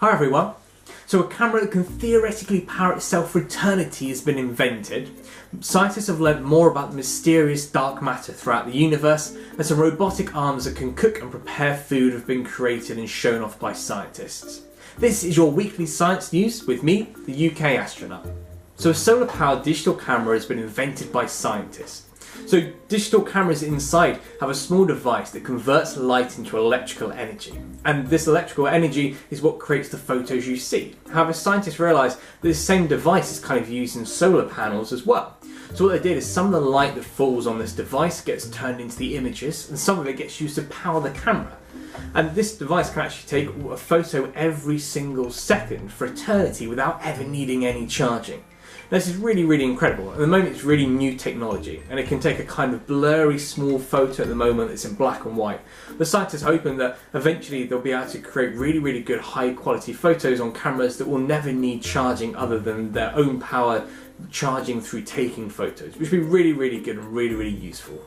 Hi everyone. So a camera that can theoretically power itself for eternity has been invented. Scientists have learned more about the mysterious dark matter throughout the universe, and some robotic arms that can cook and prepare food have been created and shown off by scientists. This is your weekly science news with me, the UKAstroNut. So a solar powered digital camera has been invented by scientists. So digital cameras inside have a small device that converts light into electrical energy, and this electrical energy is what creates the photos you see. However, scientists realised that this same device is kind of used in solar panels as well. So what they did is some of the light that falls on this device gets turned into the images, and some of it gets used to power the camera. And this device can actually take a photo every single second for eternity without ever needing any charging. This is really incredible. At the moment it's really new technology, and it can take a kind of blurry small photo at the moment that's in black and white. The scientists are hoping that eventually they'll be able to create really good high quality photos on cameras that will never need charging other than their own power charging through taking photos, which would be really good and really useful.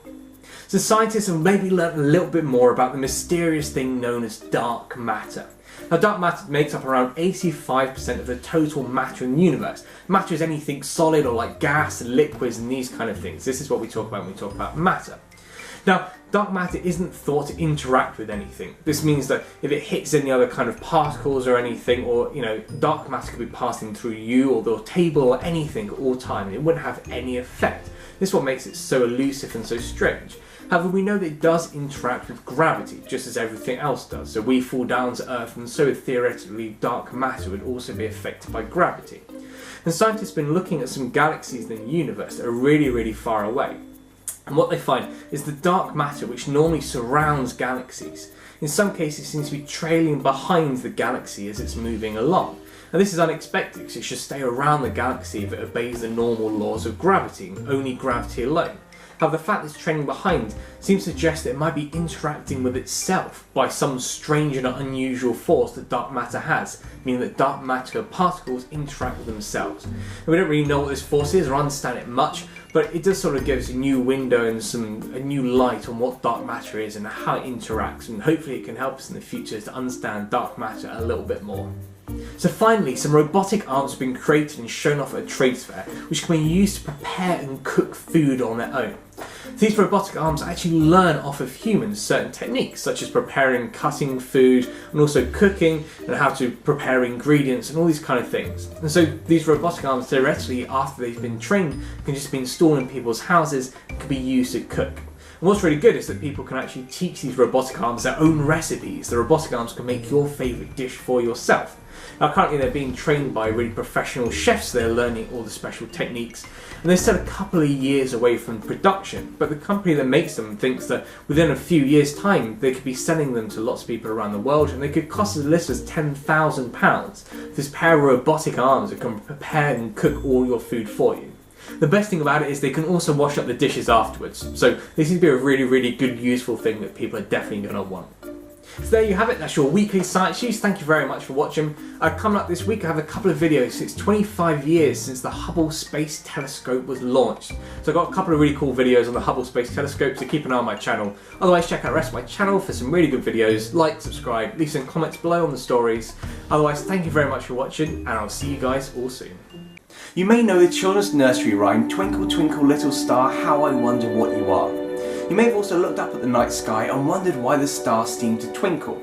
So scientists have maybe learned a little bit more about the mysterious thing known as dark matter. Now, dark matter makes up around 85% of the total matter in the universe. Matter is anything solid or like gas and liquids and these kind of things. This is what we talk about when we talk about matter. Now, dark matter isn't thought to interact with anything. This means that if it hits any other kind of particles or anything, or dark matter could be passing through you or the table or anything at all time, and it wouldn't have any effect. This is what makes it so elusive and so strange. However, we know that it does interact with gravity, just as everything else does. So we fall down to Earth, and so theoretically dark matter would also be affected by gravity. And scientists have been looking at some galaxies in the universe that are really far away. And what they find is the dark matter, which normally surrounds galaxies, in some cases seems to be trailing behind the galaxy as it's moving along. And this is unexpected, because it should stay around the galaxy if it obeys the normal laws of gravity, and only gravity alone. However, the fact that it's trailing behind seems to suggest that it might be interacting with itself by some strange and unusual force that dark matter has, meaning that dark matter particles interact with themselves. And we don't really know what this force is or understand it much, but it does sort of give us a new window and a new light on what dark matter is and how it interacts, and hopefully it can help us in the future to understand dark matter a little bit more. So finally, some robotic arms have been created and shown off at a trade fair, which can be used to prepare and cook food on their own. These robotic arms actually learn off of humans certain techniques, such as preparing and cutting food, and also cooking, and how to prepare ingredients and all these kind of things. And so these robotic arms, theoretically, after they've been trained, can just be installed in people's houses and can be used to cook. And what's really good is that people can actually teach these robotic arms their own recipes. The robotic arms can make your favourite dish for yourself. Now currently they're being trained by really professional chefs, they're learning all the special techniques, and they're still a couple of years away from production, but the company that makes them thinks that within a few years' time they could be selling them to lots of people around the world, and they could cost as little as £10,000. This pair of robotic arms that can prepare and cook all your food for you. The best thing about it is they can also wash up the dishes afterwards, so this seems to be a really good useful thing that people are definitely going to want. So there you have it, that's your weekly science news. Thank you very much for watching. Coming up this week I have a couple of videos. It's 25 years since the Hubble Space Telescope was launched. So I've got a couple of really cool videos on the Hubble Space Telescope, so keep an eye on my channel. Otherwise check out the rest of my channel for some really good videos. Like, subscribe, leave some comments below on the stories. Otherwise thank you very much for watching, and I'll see you guys all soon. You may know the children's nursery rhyme, "Twinkle twinkle little star, how I wonder what you are." You may have also looked up at the night sky and wondered why the stars seem to twinkle.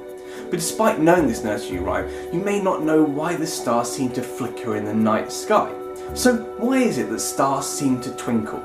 But despite knowing this nursery rhyme, you may not know why the stars seem to flicker in the night sky. So why is it that stars seem to twinkle?